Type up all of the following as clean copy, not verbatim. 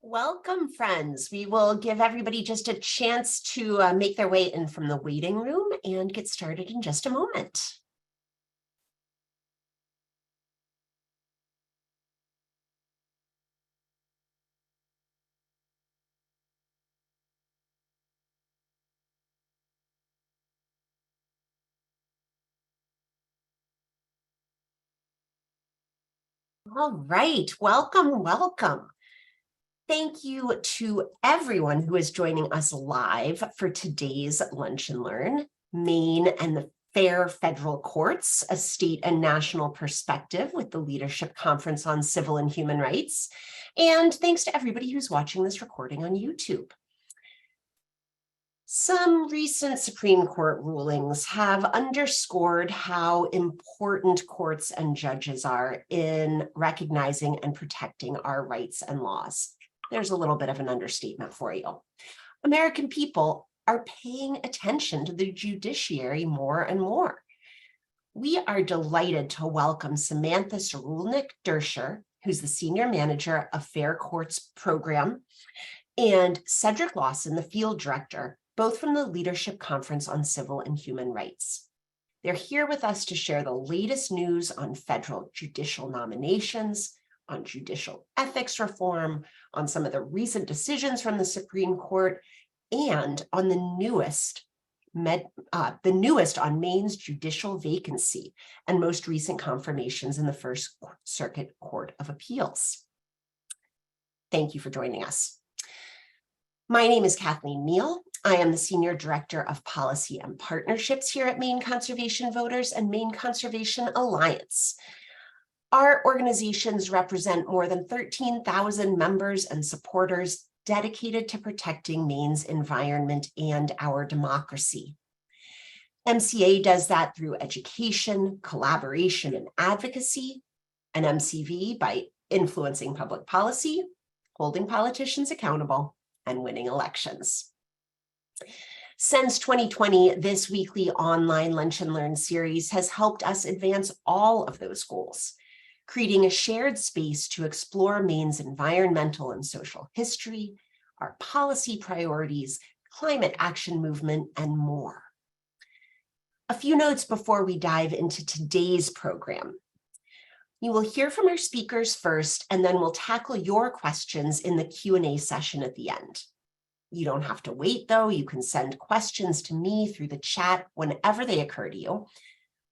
Welcome, friends. We will give everybody just a chance to make their way in from the waiting room and get started in just a moment. All right, welcome. Thank you to everyone who is joining us live for today's Lunch and Learn, Maine and the Fair Federal Courts, a state and national perspective with the Leadership Conference on Civil and Human Rights. And thanks to everybody who's watching this recording on YouTube. Some recent Supreme Court rulings have underscored how important courts and judges are in recognizing and protecting our rights and laws. There's a little bit of an understatement for you. American people are paying attention to the judiciary more and more. We are delighted to welcome Samantha Cyrulnik-Dercher, who's the Senior Manager of Fair Courts Program, and Cedric Lawson, the Field Director, both from the Leadership Conference on Civil and Human Rights. They're here with us to share the latest news on federal judicial nominations, on judicial ethics reform, on some of the recent decisions from the Supreme Court, and on the newest on Maine's judicial vacancy and most recent confirmations in the First Circuit Court of Appeals. Thank you for joining us. My name is Kathleen Neal. I am the Senior Director of Policy and Partnerships here at Maine Conservation Voters and Maine Conservation Alliance. Our organizations represent more than 13,000 members and supporters dedicated to protecting Maine's environment and our democracy. MCA does that through education, collaboration, and advocacy, and MCV by influencing public policy, holding politicians accountable, and winning elections. Since 2020, this weekly online Lunch and Learn series has helped us advance all of those goals, creating a shared space to explore Maine's environmental and social history, our policy priorities, climate action movement, and more. A few notes before we dive into today's program. You will hear from our speakers first, and then we'll tackle your questions in the Q&A session at the end. You don't have to wait, though. You can send questions to me through the chat whenever they occur to you.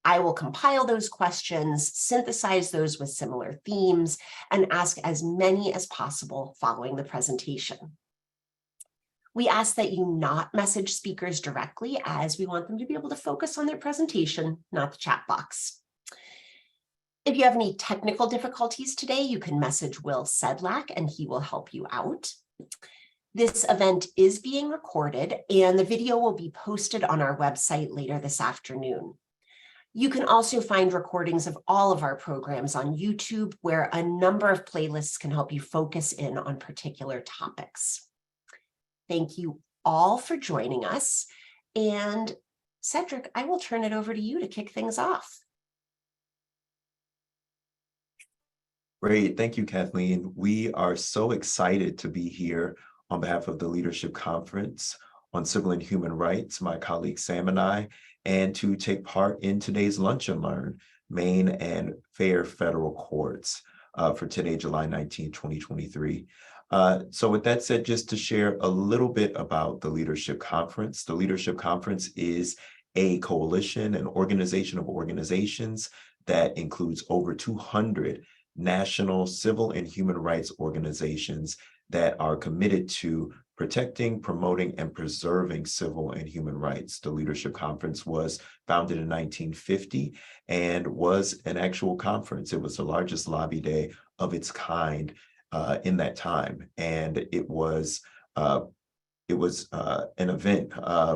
I will compile those questions, synthesize those with similar themes, and ask as many as possible following the presentation. We ask that you not message speakers directly, as we want them to be able to focus on their presentation, not the chat box. If you have any technical difficulties today, you can message Will Sedlak and he will help you out. This event is being recorded and the video will be posted on our website later this afternoon. You can also find recordings of all of our programs on YouTube, where a number of playlists can help you focus in on particular topics. Thank you all for joining us. And Cedric, I will turn it over to you to kick things off. Great. Thank you, Kathleen. We are so excited to be here on behalf of the Leadership Conference on Civil and Human Rights, my colleague Sam and I, and to take part in today's Lunch and Learn, Maine and Fair Federal Courts for today, July 19, 2023. So with that said, just to share a little bit about the Leadership Conference. The Leadership Conference is a coalition, an organization of organizations that includes over 200 national civil and human rights organizations that are committed to protecting, promoting, and preserving civil and human rights. The Leadership Conference was founded in 1950 and was an actual conference. It was the largest lobby day of its kind in that time. And it was an event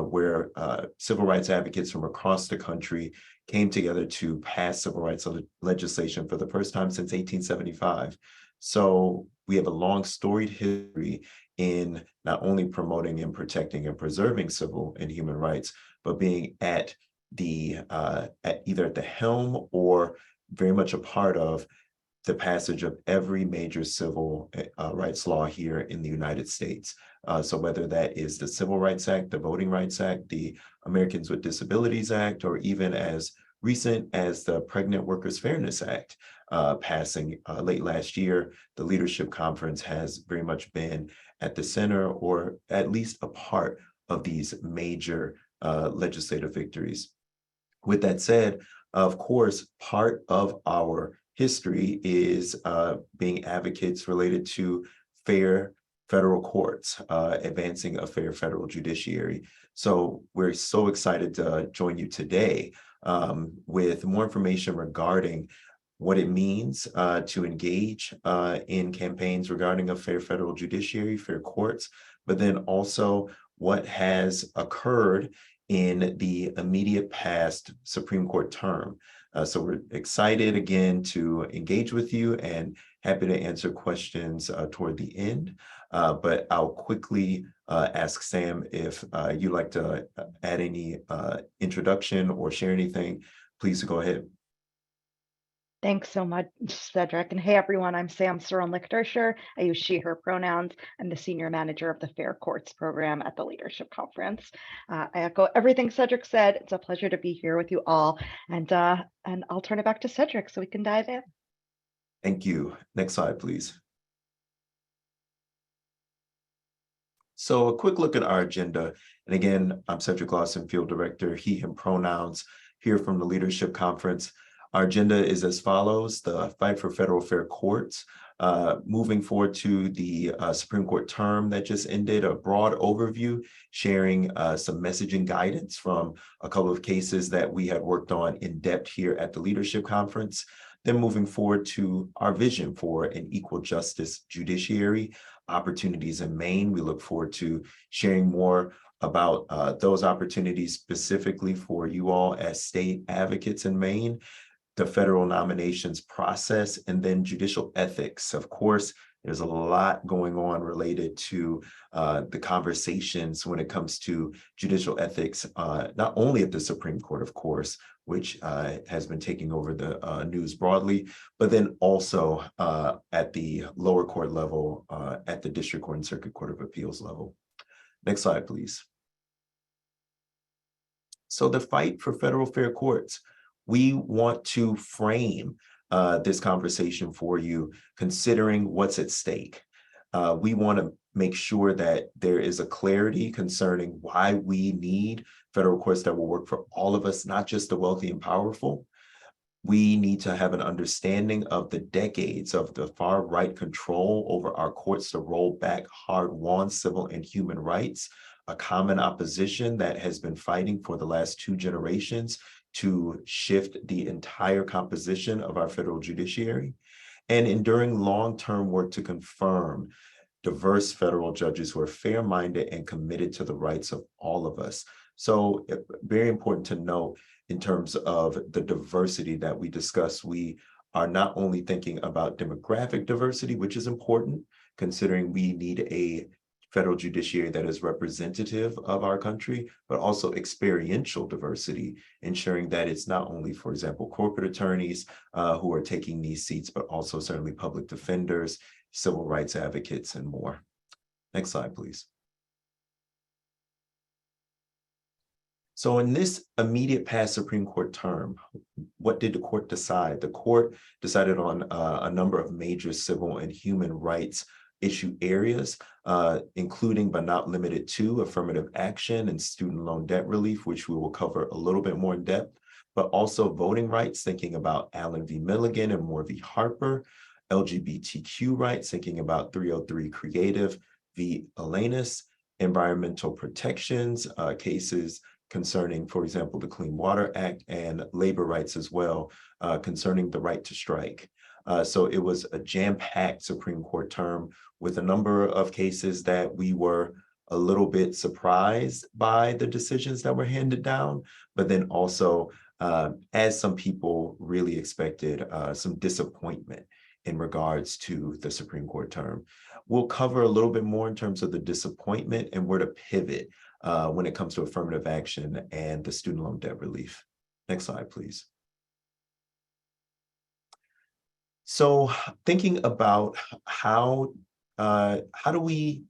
where civil rights advocates from across the country came together to pass civil rights legislation for the first time since 1875. So we have a long storied history in not only promoting and protecting and preserving civil and human rights, but being at the either at the helm or very much a part of the passage of every major civil rights law here in the United States. So whether that is the Civil Rights Act, the Voting Rights Act, the Americans with Disabilities Act, or even as recent as the Pregnant Workers Fairness Act passing late last year, the Leadership Conference has very much been at the center, or at least a part of these major legislative victories. With that said, of course, part of our history is being advocates related to fair federal courts, advancing a fair federal judiciary. So we're so excited to join you today with more information regarding what it means to engage in campaigns regarding a fair federal judiciary, fair courts, but then also what has occurred in the immediate past Supreme Court term. So we're excited again to engage with you and happy to answer questions toward the end. But I'll quickly ask Sam if you'd like to add any introduction or share anything. Please go ahead. Thanks so much, Cedric. And hey, everyone, I'm Sam Cyrulnik-Dercher. I use she, her pronouns. I'm the senior manager of the Fair Courts program at the Leadership Conference. I echo everything Cedric said. It's a pleasure to be here with you all. And I'll turn it back to Cedric so we can dive in. Thank you. Next slide, please. So a quick look at our agenda. And again, I'm Cedric Lawson, Field Director, he, him pronouns, here from the Leadership Conference. Our agenda is as follows: the fight for federal fair courts, moving forward to the Supreme Court term that just ended, a broad overview, sharing some messaging guidance from a couple of cases that we had worked on in depth here at the Leadership Conference. Then moving forward to our vision for an equal justice judiciary, opportunities in Maine. We look forward to sharing more about those opportunities specifically for you all as state advocates in Maine, the federal nominations process, and then judicial ethics. Of course, there's a lot going on related to the conversations when it comes to judicial ethics, not only at the Supreme Court, of course, which has been taking over the news broadly, but then also at the lower court level, at the District Court and Circuit Court of Appeals level. Next slide, please. So the fight for federal fair courts. We want to frame this conversation for you, considering what's at stake. We want to make sure that there is a clarity concerning why we need federal courts that will work for all of us, not just the wealthy and powerful. We need to have an understanding of the decades of the far right control over our courts to roll back hard-won civil and human rights, a common opposition that has been fighting for the last 2 generations to shift the entire composition of our federal judiciary, and enduring long-term work to confirm diverse federal judges who are fair-minded and committed to the rights of all of us. So very important to note in terms of the diversity that we discuss, we are not only thinking about demographic diversity, which is important, considering we need a federal judiciary that is representative of our country, but also experiential diversity, ensuring that it's not only, for example, corporate attorneys who are taking these seats, but also certainly public defenders, civil rights advocates, and more. Next slide, please. So in this immediate past Supreme Court term, what did the court decide? The court decided on a number of major civil and human rights issue areas, including but not limited to affirmative action and student loan debt relief, which we will cover a little bit more in depth, but also voting rights, thinking about Allen v. Milligan and Moore v. Harper, LGBTQ rights, thinking about 303 Creative v. Alanis, environmental protections, cases concerning, for example, the Clean Water Act, and labor rights as well, concerning the right to strike. So it was a jam-packed Supreme Court term with a number of cases that we were a little bit surprised by the decisions that were handed down, but then also, as some people really expected, some disappointment in regards to the Supreme Court term. We'll cover a little bit more in terms of the disappointment and where to pivot when it comes to affirmative action and the student loan debt relief. Next slide, please. So thinking about how do we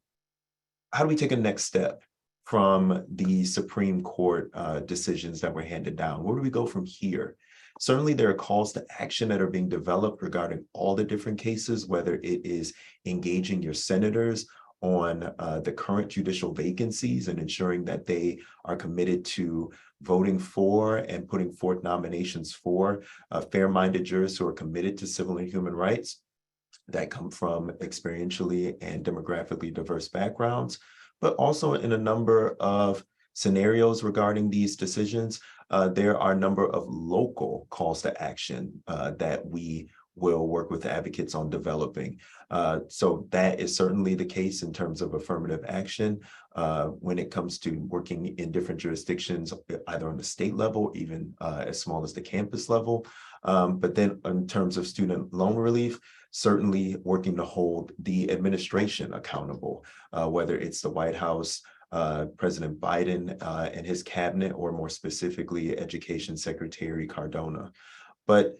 take a next step from the Supreme Court decisions that were handed down? Where do we go from here? Certainly, there are calls to action that are being developed regarding all the different cases, whether it is engaging your senators on the current judicial vacancies and ensuring that they are committed to voting for and putting forth nominations for fair-minded jurists who are committed to civil and human rights that come from experientially and demographically diverse backgrounds, but also in a number of scenarios regarding these decisions, there are a number of local calls to action that we will work with advocates on developing. So that is certainly the case in terms of affirmative action when it comes to working in different jurisdictions, either on the state level, even as small as the campus level. But then in terms of student loan relief, certainly working to hold the administration accountable, whether it's the White House, President Biden and his cabinet, or more specifically, Education Secretary Cardona. But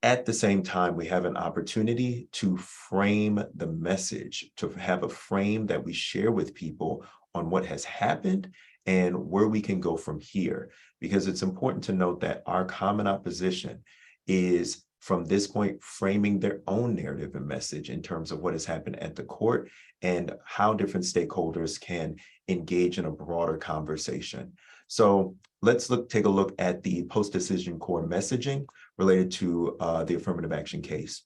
at the same time, we have an opportunity to frame the message, to have a frame that we share with people on what has happened and where we can go from here. Because it's important to note that our common opposition is, from this point, framing their own narrative and message in terms of what has happened at the court and how different stakeholders can engage in a broader conversation. So let's take a look at the post-decision core messaging related to the affirmative action case.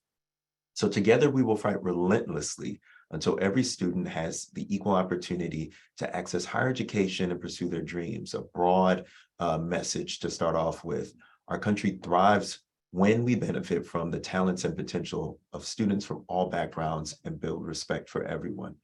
So together we will fight relentlessly until every student has the equal opportunity to access higher education and pursue their dreams. A broad message to start off with. Our country thrives when we benefit from the talents and potential of students from all backgrounds and build respect for everyone.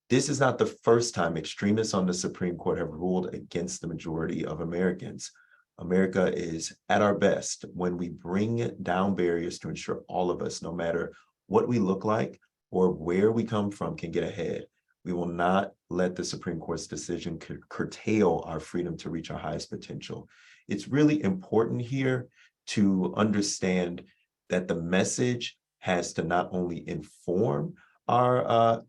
This is not the first time extremists on the Supreme Court have ruled against the majority of Americans. America is at our best when we bring down barriers to ensure all of us, no matter what we look like or where we come from, can get ahead. We will not let the Supreme Court's decision curtail our freedom to reach our highest potential. It's really important here to understand that the message has to not only inform our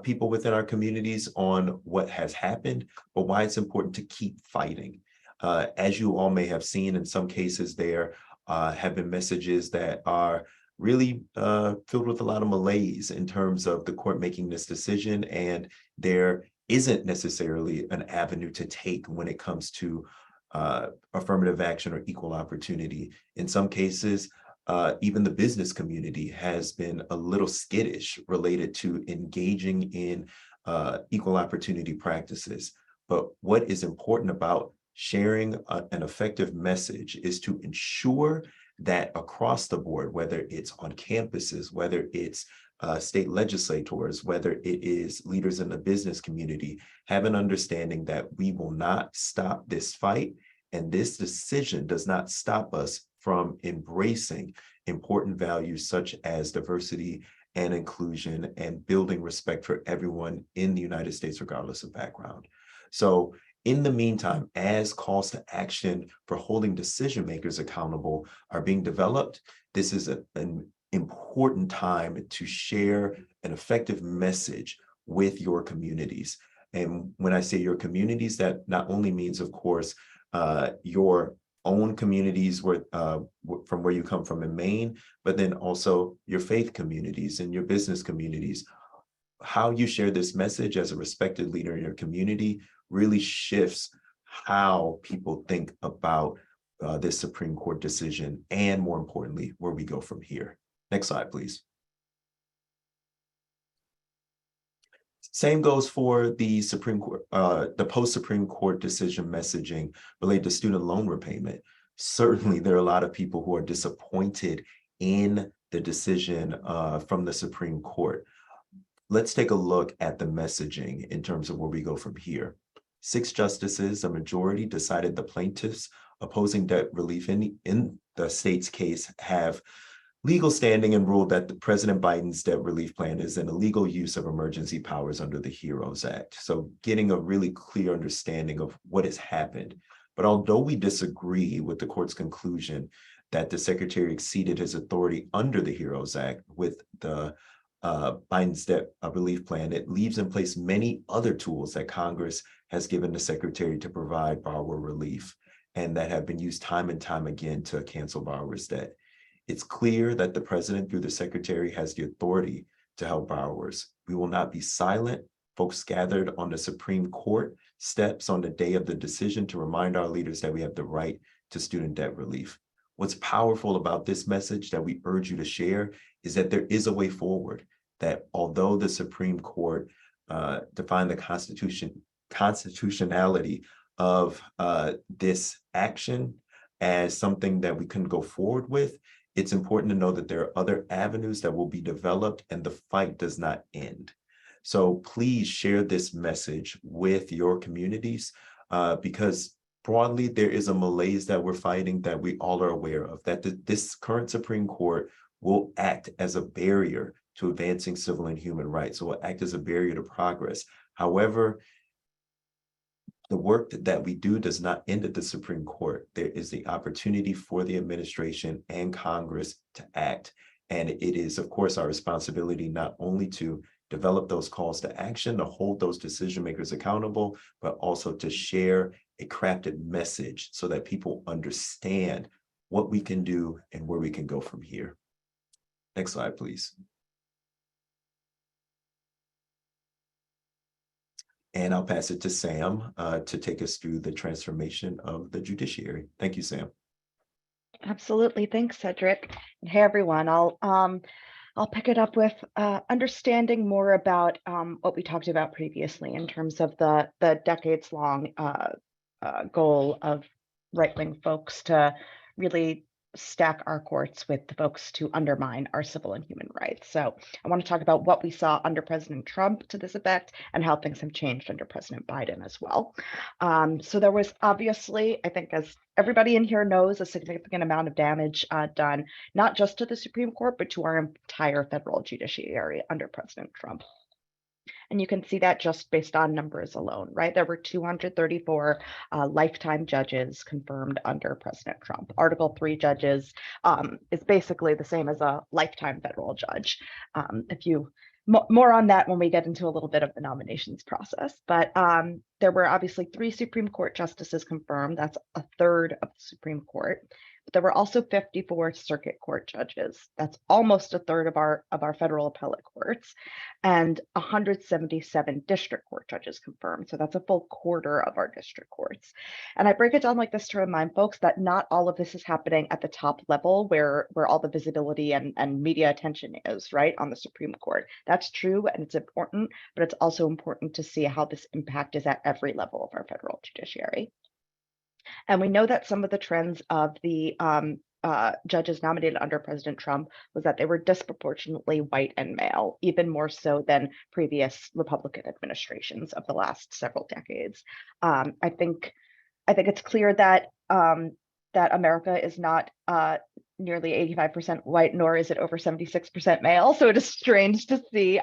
people within our communities on what has happened, but why it's important to keep fighting. As you all may have seen, in some cases there have been messages that are really filled with a lot of malaise in terms of the court making this decision, and there isn't necessarily an avenue to take when it comes to affirmative action or equal opportunity. In some cases, even the business community has been a little skittish related to engaging in equal opportunity practices. But what is important about sharing an effective message is to ensure that across the board, whether it's on campuses, whether it's state legislators, whether it is leaders in the business community, have an understanding that we will not stop this fight. And this decision does not stop us from embracing important values such as diversity and inclusion and building respect for everyone in the United States, regardless of background. So in the meantime, as calls to action for holding decision makers accountable are being developed, this is an important time to share an effective message with your communities. And when I say your communities, that not only means, of course, your own communities where, from where you come from in Maine, but then also your faith communities and your business communities. How you share this message as a respected leader in your community really shifts how people think about this Supreme Court decision, and more importantly, where we go from here. Next slide, please. Same goes for the Supreme Court, the post-Supreme Court decision messaging related to student loan repayment. Certainly, there are a lot of people who are disappointed in the decision from the Supreme Court. Let's take a look at the messaging in terms of where we go from here. 6 justices, a majority, decided the plaintiffs opposing debt relief in the state's case have legal standing and ruled that the President Biden's debt relief plan is an illegal use of emergency powers under the HEROES Act. So getting a really clear understanding of what has happened. But although we disagree with the court's conclusion, that the secretary exceeded his authority under the HEROES Act with the Biden's debt relief plan. It leaves in place many other tools that Congress has given the secretary to provide borrower relief and that have been used time and time again to cancel borrowers' debt. It's clear that the president through the secretary has the authority to help borrowers. We will not be silent. Folks gathered on the Supreme Court steps on the day of the decision to remind our leaders that we have the right to student debt relief. What's powerful about this message that we urge you to share is that there is a way forward, that although the Supreme Court defined the constitutionality of this action as something that we couldn't go forward with, it's important to know that there are other avenues that will be developed and the fight does not end. So please share this message with your communities because broadly, there is a malaise that we're fighting that we all are aware of, that this current Supreme Court will act as a barrier to advancing civil and human rights. It will act as a barrier to progress. However, the work that we do does not end at the Supreme Court. There is the opportunity for the administration and Congress to act. And it is, of course, our responsibility not only to develop those calls to action, to hold those decision makers accountable, but also to share a crafted message so that people understand what we can do and where we can go from here. Next slide, please. And I'll pass it to Sam to take us through the transformation of the judiciary. Thank you, Sam. Absolutely. Thanks, Cedric. And hey, everyone. I'll pick it up with understanding more about what we talked about previously in terms of the decades-long goal of right-wing folks to really stack our courts with the folks to undermine our civil and human rights. So I want to talk about what we saw under President Trump to this effect and how things have changed under President Biden as well. So there was obviously, I think, as everybody in here knows, a significant amount of damage done, not just to the Supreme Court, but to our entire federal judiciary under President Trump. And you can see that just based on numbers alone, right? There were 234 lifetime judges confirmed under President Trump. Article 3 judges is basically the same as a lifetime federal judge. More on that when we get into a little bit of the nominations process. But there were obviously 3 Supreme Court justices confirmed. That's a third of the Supreme Court. But there were also 54 circuit court judges. That's almost a third of our federal appellate courts, and 177 district court judges confirmed. So that's a full quarter of our district courts. And I break it down like this to remind folks that not all of this is happening at the top level where all the visibility and media attention is, right, on the Supreme Court. That's true and it's important, but it's also important to see how this impact is at every level of our federal judiciary. And we know that some of the trends of the judges nominated under President Trump was that they were disproportionately white and male, even more so than previous Republican administrations of the last several decades. I think it's clear that that America is not nearly 85% white, nor is it over 76% male. So it is strange to see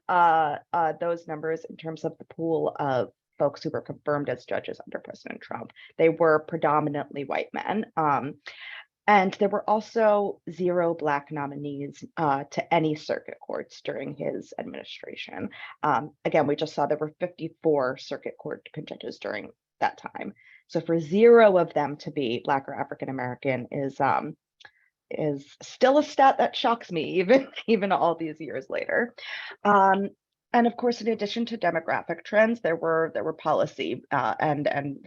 those numbers in terms of the pool of folks who were confirmed as judges under President Trump. They were predominantly white men. And there were also 0 Black nominees to any circuit courts during his administration. Again, we just saw there were 54 circuit court judges during that time. So for 0 of them to be Black or African American is still a stat that shocks me, even all these years later. And of course, in addition to demographic trends, there were policy and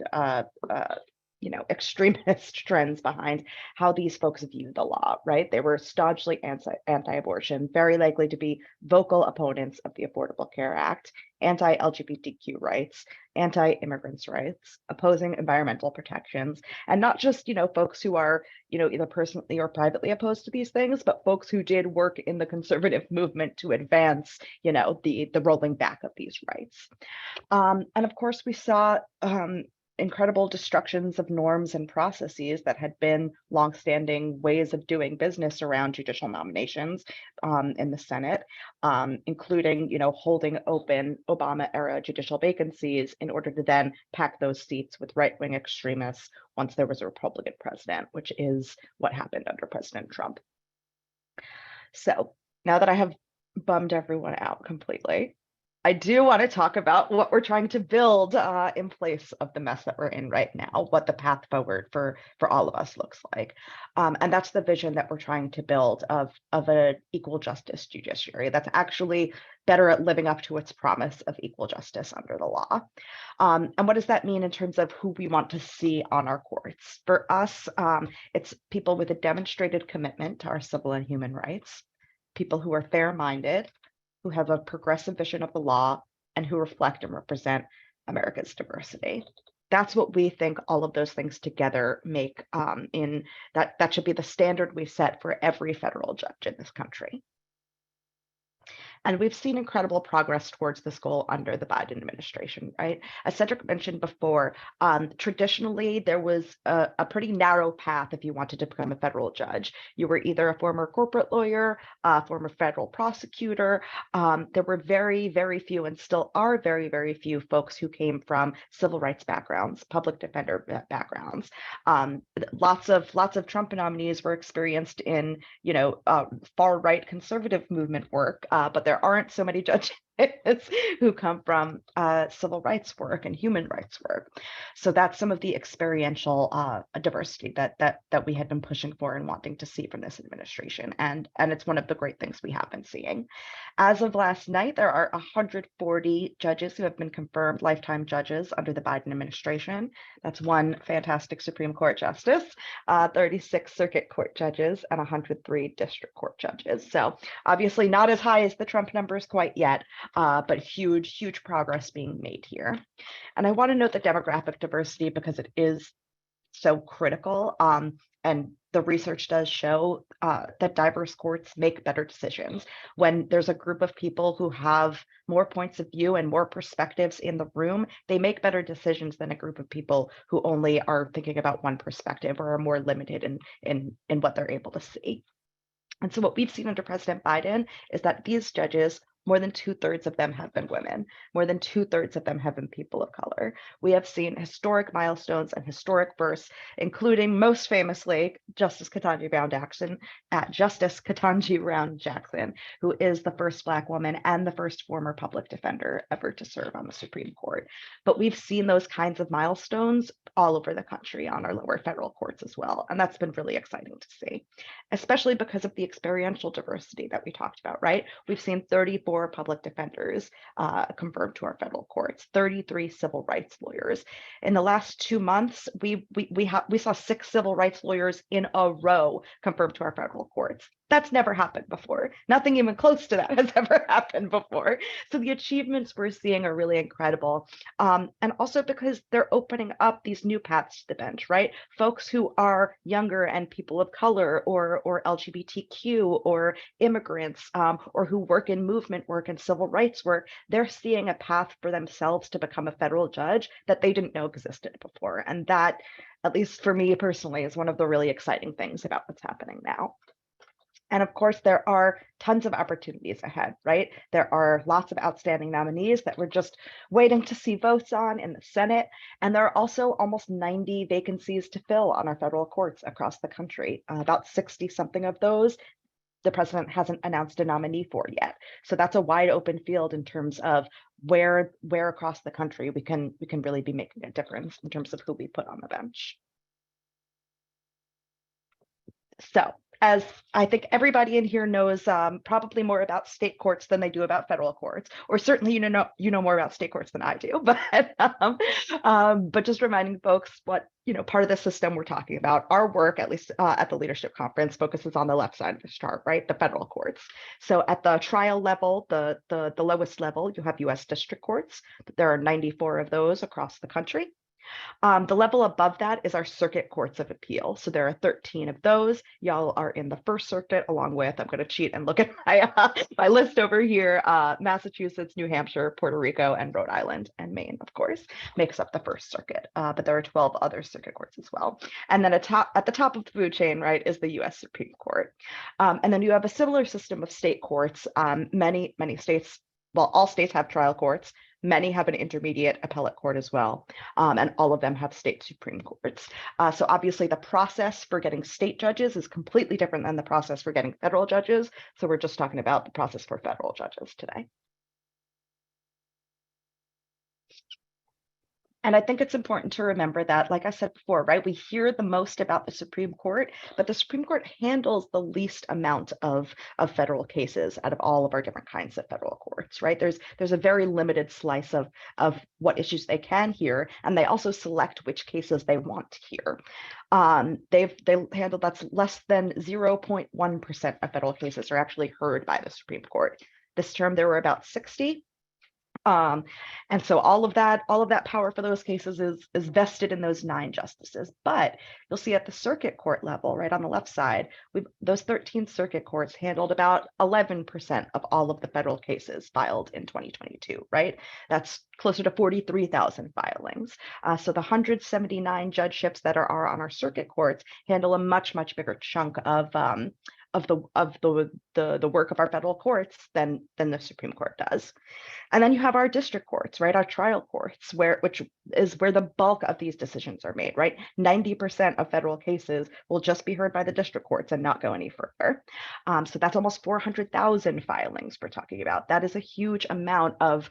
extremist trends behind how these folks view the law, right? They were staunchly anti-abortion, very likely to be vocal opponents of the Affordable Care Act, anti-LGBTQ rights, anti-immigrants' rights, opposing environmental protections, and not just, folks who are, either personally or privately opposed to these things, but folks who did work in the conservative movement to advance, the rolling back of these rights. And of course, we saw incredible destructions of norms and processes that had been longstanding ways of doing business around judicial nominations in the Senate, including, holding open Obama-era judicial vacancies in order to then pack those seats with right-wing extremists once there was a Republican president, which is what happened under President Trump. So now that I have bummed everyone out completely, I do want to talk about what we're trying to build in place of the mess that we're in right now, what the path forward for all of us looks like. And that's the vision that we're trying to build of an equal justice judiciary that's actually better at living up to its promise of equal justice under the law. And what does that mean in terms of who we want to see on our courts? For us, it's people with a demonstrated commitment to our civil and human rights, people who are fair-minded, who have a progressive vision of the law, and who reflect and represent America's diversity. That's what we think all of those things together make that should be the standard we set for every federal judge in this country. And we've seen incredible progress towards this goal under the Biden administration, right? As Cedric mentioned before, traditionally, there was a pretty narrow path if you wanted to become a federal judge. You were either a former corporate lawyer, a former federal prosecutor. There were very, very few, and still are very, very few folks who came from civil rights backgrounds, public defender backgrounds. Lots of Trump nominees were experienced in, far right conservative movement work, but there aren't so many judges who come from civil rights work and human rights work. So that's some of the experiential diversity that we had been pushing for and wanting to see from this administration. And it's one of the great things we have been seeing. As of last night, there are 140 judges who have been confirmed lifetime judges under the Biden administration. That's one fantastic Supreme Court justice, 36 circuit court judges, and 103 district court judges. So obviously not as high as the Trump numbers quite yet, but huge progress being made here. And I want to note the demographic diversity because it is so critical. And the research does show that diverse courts make better decisions. When there's a group of people who have more points of view and more perspectives in the room, they make better decisions than a group of people who only are thinking about one perspective or are more limited in what they're able to see. And so what we've seen under President Biden is that these judges, more than 2/3 of them have been women. More than 2/3 of them have been people of color. We have seen historic milestones and historic births, including most famously Justice Ketanji Brown Jackson, who is the first Black woman and the first former public defender ever to serve on the Supreme Court. But we've seen those kinds of milestones all over the country on our lower federal courts as well. And that's been really exciting to see, especially because of the experiential diversity that we talked about, right? We've seen 34 public defenders confirmed to our federal courts, 33 civil rights lawyers. In the last 2 months, we saw 6 civil rights lawyers in a row confirmed to our federal courts. That's never happened before. Nothing even close to that has ever happened before. So the achievements we're seeing are really incredible. And also because they're opening up these new paths to the bench, right? Folks who are younger and people of color or LGBTQ or immigrants or who work in movement work and civil rights work, they're seeing a path for themselves to become a federal judge that they didn't know existed before. And that, at least for me personally, is one of the really exciting things about what's happening now. And of course, there are tons of opportunities ahead, right? There are lots of outstanding nominees that we're just waiting to see votes on in the Senate. And there are also almost 90 vacancies to fill on our federal courts across the country. About 60 something of those, the president hasn't announced a nominee for yet. So that's a wide open field in terms of where across the country we can really be making a difference in terms of who we put on the bench. So, as I think everybody in here knows probably more about state courts than they do about federal courts, or certainly you know more about state courts than I do. But just reminding folks what part of the system we're talking about. Our work, at least at the Leadership Conference, focuses on the left side of this chart, right? The federal courts. So at the trial level, the lowest level, you have U.S. district courts. There are 94 of those across the country. The level above that is our circuit courts of appeal. So there are 13 of those. Y'all are in the First Circuit, along with, I'm going to cheat and look at my list over here, Massachusetts, New Hampshire, Puerto Rico, and Rhode Island, and Maine, of course, makes up the First Circuit. But there are 12 other circuit courts as well. And then at the top of the food chain, right, is the U.S. Supreme Court. And then you have a similar system of state courts. Many states, well, all states have trial courts. Many have an intermediate appellate court as well, and all of them have state Supreme Courts. So obviously the process for getting state judges is completely different than the process for getting federal judges. So we're just talking about the process for federal judges today. And I think it's important to remember that, like I said before, right, we hear the most about the Supreme Court, but the Supreme Court handles the least amount of federal cases out of all of our different kinds of federal courts, right? There's a very limited slice of what issues they can hear, and they also select which cases they want to hear. They handle, that's less than 0.1% of federal cases are actually heard by the Supreme Court. This term, there were about 60. And so all of that power for those cases is vested in those 9 justices. But you'll see at the circuit court level, right on the left side, those 13 circuit courts handled about 11% of all of the federal cases filed in 2022, right? That's closer to 43,000 filings. So the 179 judgeships that are on our circuit courts handle a much bigger chunk of the work of our federal courts than the Supreme Court does. And then you have our district courts, right? Our trial courts, which is where the bulk of these decisions are made, right? 90% of federal cases will just be heard by the district courts and not go any further. So that's almost 400,000 filings we're talking about. That is a huge amount of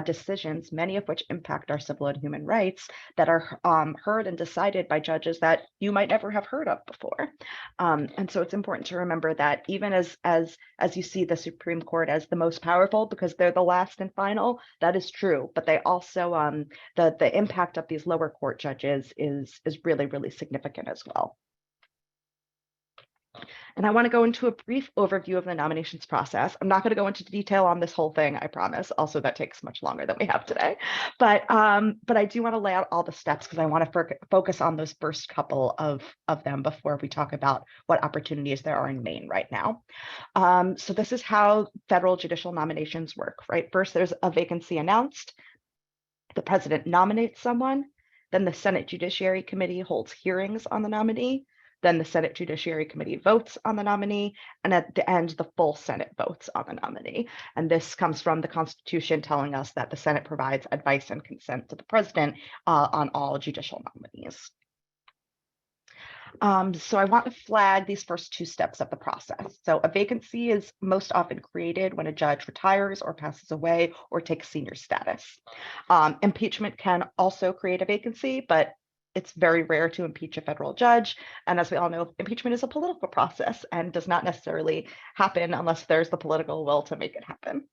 decisions, many of which impact our civil and human rights, that are heard and decided by judges that you might never have heard of before. And so it's important to remember that even as you see the Supreme Court as the most powerful because they're the last and final, that is true, but they also the impact of these lower court judges is really significant as well. And I want to go into a brief overview of the nominations process. I'm not going to go into detail on this whole thing, I promise. Also, that takes much longer than we have today. But I do want to lay out all the steps because I want to focus on those first couple of them before we talk about what opportunities there are in Maine right now. So this is how federal judicial nominations work, right? First, there's a vacancy announced. The president nominates someone. Then the Senate Judiciary Committee holds hearings on the nominee. Then the Senate Judiciary Committee votes on the nominee, and at the end, the full Senate votes on the nominee. And this comes from the Constitution telling us that the Senate provides advice and consent to the president on all judicial nominees. So I want to flag these first 2 steps of the process. So a vacancy is most often created when a judge retires or passes away or takes senior status. Impeachment can also create a vacancy, but it's very rare to impeach a federal judge. And as we all know, impeachment is a political process and does not necessarily happen unless there's the political will to make it happen.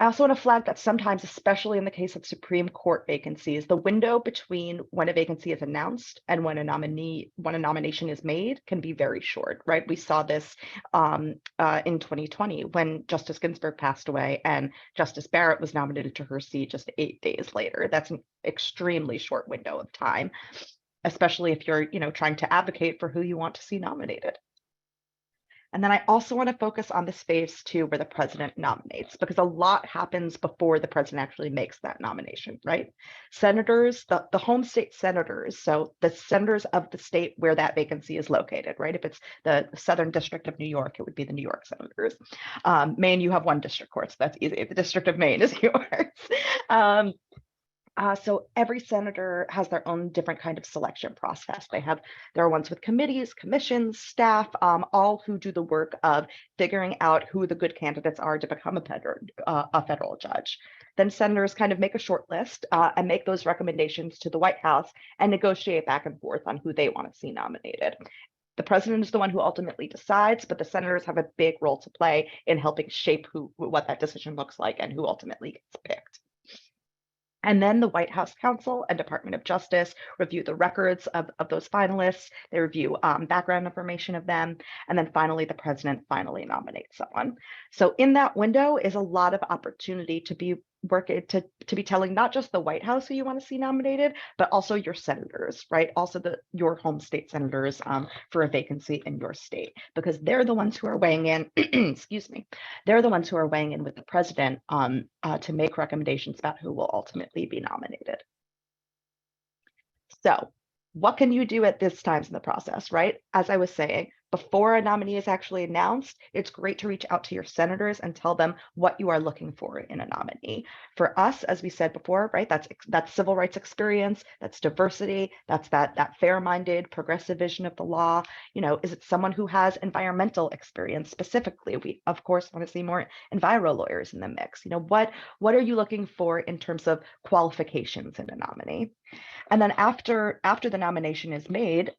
I also want to flag that sometimes, especially in the case of Supreme Court vacancies, the window between when a vacancy is announced and when a nomination is made can be very short, right? We saw this in 2020 when Justice Ginsburg passed away and Justice Barrett was nominated to her seat just 8 days later. That's an extremely short window of time, especially if you're, trying to advocate for who you want to see nominated. And then I also want to focus on this phase 2 where the president nominates, because a lot happens before the president actually makes that nomination, right? Senators, the home state senators, so the senators of the state where that vacancy is located, right? If it's the Southern District of New York, it would be the New York senators. Maine, you have 1 district court, so that's easy. The District of Maine is yours. So every senator has their own different kind of selection process. There are ones with committees, commissions, staff, all who do the work of figuring out who the good candidates are to become a federal judge. Then senators kind of make a short list and make those recommendations to the White House and negotiate back and forth on who they want to see nominated. The president is the one who ultimately decides, but the senators have a big role to play in helping shape what that decision looks like and who ultimately gets picked. And then the White House Counsel and Department of Justice review the records of those finalists. They review background information of them. And then finally, the president finally nominates someone. So in that window is a lot of opportunity to be to be telling not just the White House who you want to see nominated, but also your senators, right? Also your home state senators for a vacancy in your state, because they're the ones who are weighing in, excuse me, they're the ones who are weighing in with the president to make recommendations about who will ultimately be nominated. So what can you do at this time in the process, right? As I was saying, before a nominee is actually announced, it's great to reach out to your senators and tell them what you are looking for in a nominee. For us, as we said before, right, that's civil rights experience, that's diversity, that's that fair-minded, progressive vision of the law. You know, is it someone who has environmental experience specifically? We, of course, want to see more enviro lawyers in the mix. You know, what are you looking for in terms of qualifications in a nominee? And then after the nomination is made,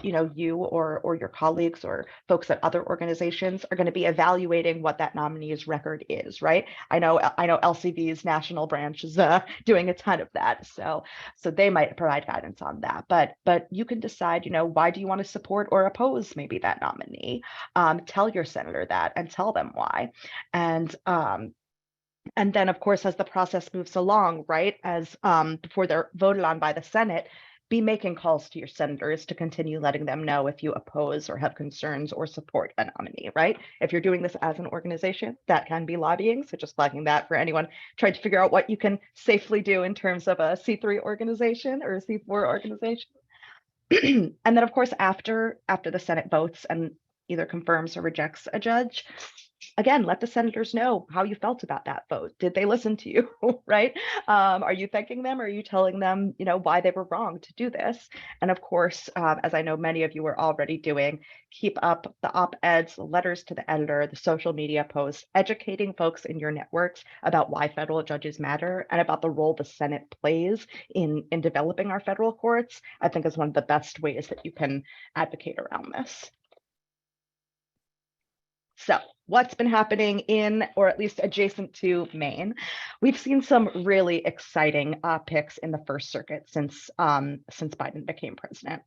you know, you or your colleagues or folks at other organizations are going to be evaluating what that nominee's record is, right? I know LCV's national branch is doing a ton of that, so they might provide guidance on that. But you can decide, you know, why do you want to support or oppose maybe that nominee? Tell your senator that and tell them why. And then, of course, as the process moves along, right, as before they're voted on by the Senate, be making calls to your senators to continue letting them know if you oppose or have concerns or support a nominee, right? If you're doing this as an organization, that can be lobbying. So just flagging that for anyone trying to figure out what you can safely do in terms of a C3 organization or a C4 organization. And then, of course, after the Senate votes and either confirms or rejects a judge, again, let the senators know how you felt about that vote. Did they listen to you, right? Are you thanking them? Or are you telling them, you know, why they were wrong to do this? And of course, as I know many of you are already doing, keep up the op-eds, the letters to the editor, the social media posts, educating folks in your networks about why federal judges matter and about the role the Senate plays in developing our federal courts, I think is one of the best ways that you can advocate around this. So what's been happening in, or at least adjacent to, Maine? We've seen some really exciting picks in the First Circuit since Biden became president.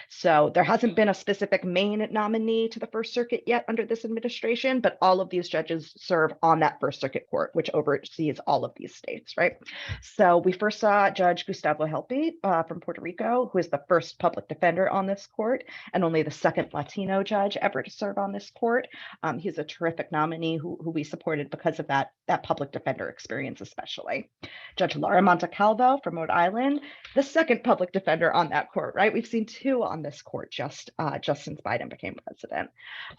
So there hasn't been a specific Maine nominee to the First Circuit yet under this administration, but all of these judges serve on that First Circuit court, which oversees all of these states, right? So we first saw Judge Gustavo Helpe from Puerto Rico, who is the first public defender on this court and only the second Latino judge ever to serve on this court. He's a terrific nominee who we supported because of that public defender experience, especially. Judge Laura Montecalvo from Rhode Island, the second public defender on that court, right? We've seen two on this court just since Biden became president.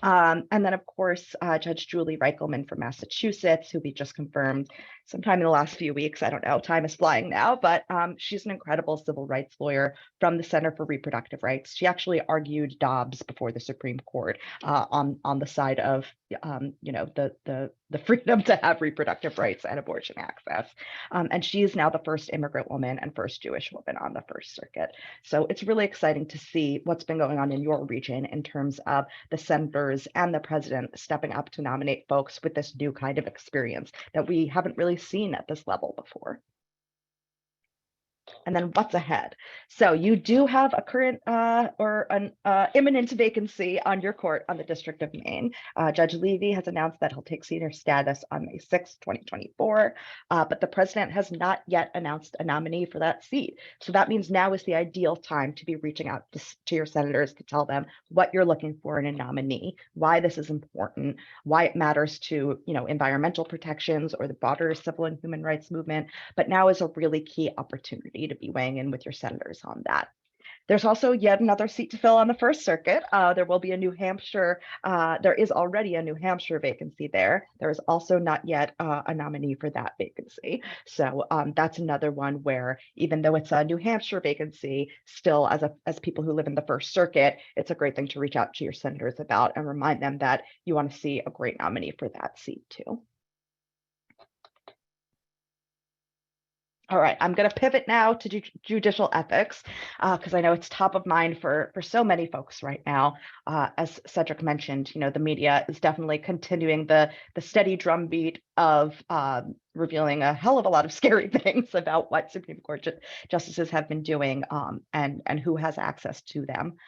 And then, of course, Judge Julie Reichelman from Massachusetts, who we just confirmed sometime in the last few weeks. I don't know, time is flying now, but she's an incredible civil rights lawyer from the Center for Reproductive Rights. She actually argued Dobbs before the Supreme Court on the side of you know, the freedom to have reproductive rights and abortion access. And she is now the first immigrant woman and first Jewish woman on the First Circuit. So it's really exciting to see what's been going on in your region in terms of the senators and the president stepping up to nominate folks with this new kind of experience that we haven't really seen at this level before. And then what's ahead? So you do have a current or an imminent vacancy on your court on the District of Maine. Judge Levy has announced that he'll take senior status on May 6, 2024, but the president has not yet announced a nominee for that seat. So that means now is the ideal time to be reaching out to your senators to tell them what you're looking for in a nominee, why this is important, why it matters to, you know, environmental protections or the broader civil and human rights movement. But now is a really key opportunity to be weighing in with your senators on that. There's also yet another seat to fill on the First Circuit. There will be a New Hampshire, there is already a New Hampshire vacancy there. There is also not yet a nominee for that vacancy. So that's another one where, even though it's a New Hampshire vacancy, still as people who live in the First Circuit, it's a great thing to reach out to your senators about and remind them that you want to see a great nominee for that seat too. All right, I'm going to pivot now to judicial ethics because I know it's top of mind for so many folks right now. As Cedric mentioned, you know, the media is definitely continuing the steady drumbeat of revealing a hell of a lot of scary things about what Supreme Court justices have been doing and who has access to them.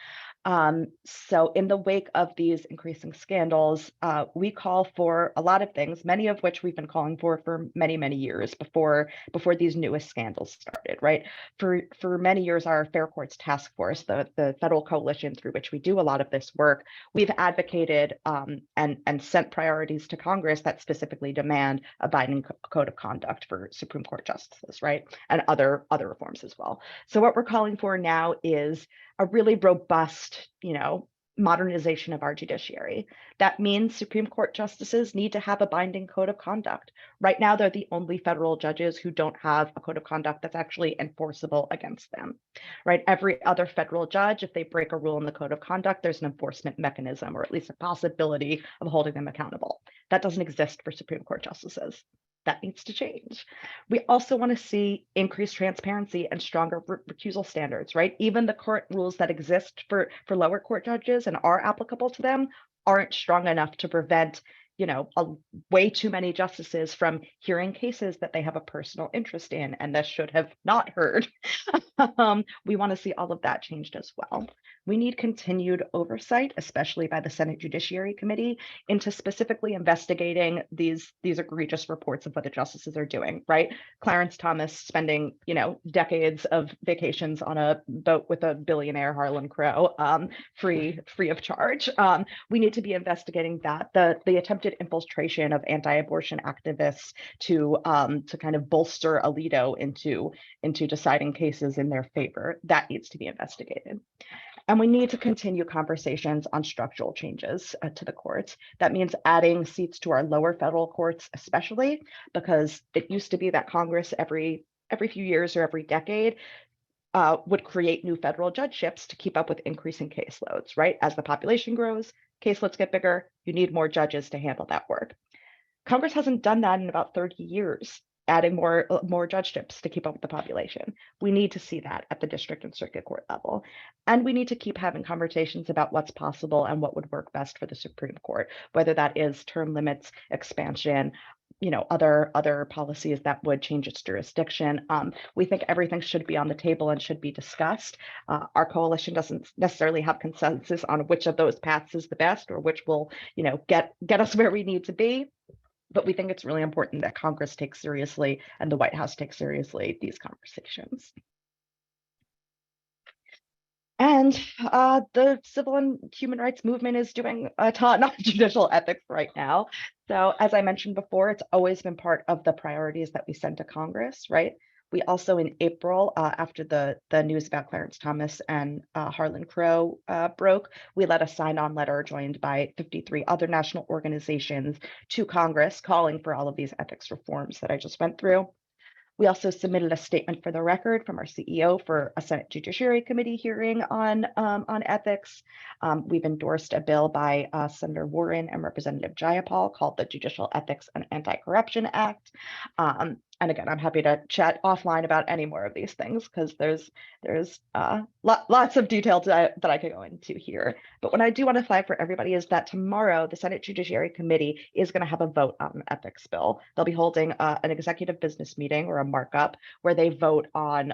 So in the wake of these increasing scandals, we call for a lot of things, many of which we've been calling for many, many years before these newest scandals started, right? For many years, our Fair Courts Task Force, the federal coalition through which we do a lot of this work, we've advocated and sent priorities to Congress that specifically demand a binding code of conduct for Supreme Court justices, right? And other reforms as well. So what we're calling for now is a really robust, modernization of our judiciary. That means Supreme Court justices need to have a binding code of conduct. Right now, they're the only federal judges who don't have a code of conduct that's actually enforceable against them, right? Every other federal judge, if they break a rule in the code of conduct, there's an enforcement mechanism, or at least a possibility of holding them accountable. That doesn't exist for Supreme Court justices. That needs to change. We also want to see increased transparency and stronger recusal standards, right? Even the current rules that exist for lower court judges and are applicable to them aren't strong enough to prevent, way too many justices from hearing cases that they have a personal interest in and that should have not heard. We want to see all of that changed as well. We need continued oversight, especially by the Senate Judiciary Committee, into specifically investigating these egregious reports of what the justices are doing, right? Clarence Thomas spending, decades of vacations on a boat with a billionaire Harlan Crow, free of charge. We need to be investigating that. The attempted infiltration of anti-abortion activists to kind of bolster Alito into deciding cases in their favor, that needs to be investigated. And we need to continue conversations on structural changes to the courts. That means adding seats to our lower federal courts, especially because it used to be that Congress every few years or every decade would create new federal judgeships to keep up with increasing caseloads, right? As the population grows, caseloads get bigger, you need more judges to handle that work. Congress hasn't done that in about 30 years. Adding more judgeships to keep up with the population. We need to see that at the district and circuit court level. And we need to keep having conversations about what's possible and what would work best for the Supreme Court, whether that is term limits, expansion, other policies that would change its jurisdiction. We think everything should be on the table and should be discussed. Our coalition doesn't necessarily have consensus on which of those paths is the best or which will, get us where we need to be. But we think it's really important that Congress takes seriously and the White House takes seriously these conversations. And the civil and human rights movement is doing a ton on judicial ethics right now. So as I mentioned before, it's always been part of the priorities that we send to Congress, right? We also, in April, after the news about Clarence Thomas and Harlan Crow broke, we led a sign-on letter joined by 53 other national organizations to Congress calling for all of these ethics reforms that I just went through. We also submitted a statement for the record from our CEO for a Senate Judiciary Committee hearing on ethics. We've endorsed a bill by Senator Warren and Representative Jayapal called the Judicial Ethics and Anti-Corruption Act. And again, I'm happy to chat offline about any more of these things because there's lots of details that I could go into here. But what I do want to flag for everybody is that tomorrow, the Senate Judiciary Committee is going to have a vote on an ethics bill. They'll be holding an executive business meeting or a markup where they vote on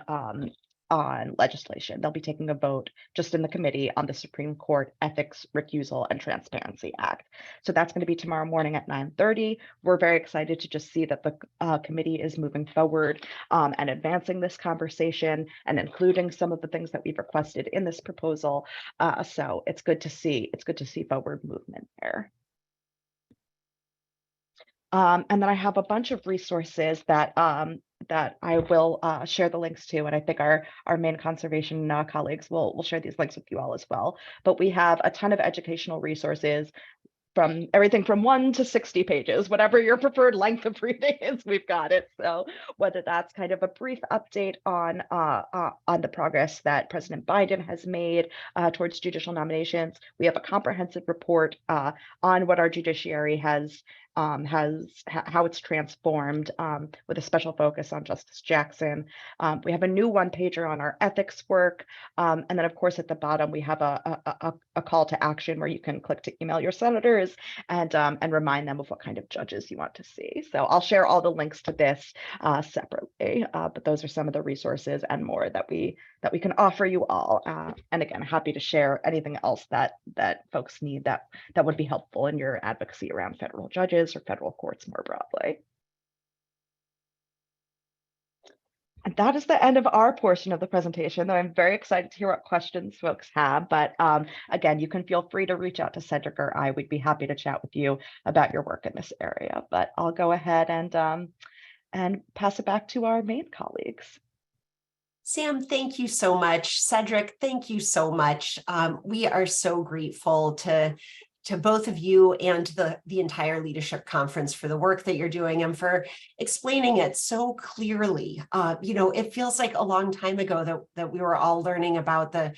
legislation. They'll be taking a vote just in the committee on the Supreme Court Ethics, Recusal, and Transparency Act. So that's going to be tomorrow morning at 9:30. We're very excited to just see that the committee is moving forward and advancing this conversation and including some of the things that we've requested in this proposal. So it's good to see forward movement there. And then I have a bunch of resources that I will share the links to, and I think our Maine conservation colleagues will share these links with you all as well. But we have a ton of educational resources from everything from 1 to 60 pages, whatever your preferred length of reading is, we've got it. So whether that's kind of a brief update on the progress that President Biden has made towards judicial nominations, we have a comprehensive report on what our judiciary has how it's transformed with a special focus on Justice Jackson. We have a new one-pager on our ethics work. And then, of course, at the bottom, we have a call to action where you can click to email your senators and remind them of what kind of judges you want to see. So I'll share all the links to this separately, but those are some of the resources and more that we can offer you all. And again, happy to share anything else that folks need that would be helpful in your advocacy around federal judges or federal courts more broadly. And that is the end of our portion of the presentation, though I'm very excited to hear what questions folks have. But again, you can feel free to reach out to Cedric or I. We'd be happy to chat with you about your work in this area. But I'll go ahead and pass it back to our Maine colleagues. Sam, thank you so much. Cedric, thank you so much. We are so grateful to both of you and the entire leadership conference for the work that you're doing and for explaining it so clearly. It feels like a long time ago that we were all learning about the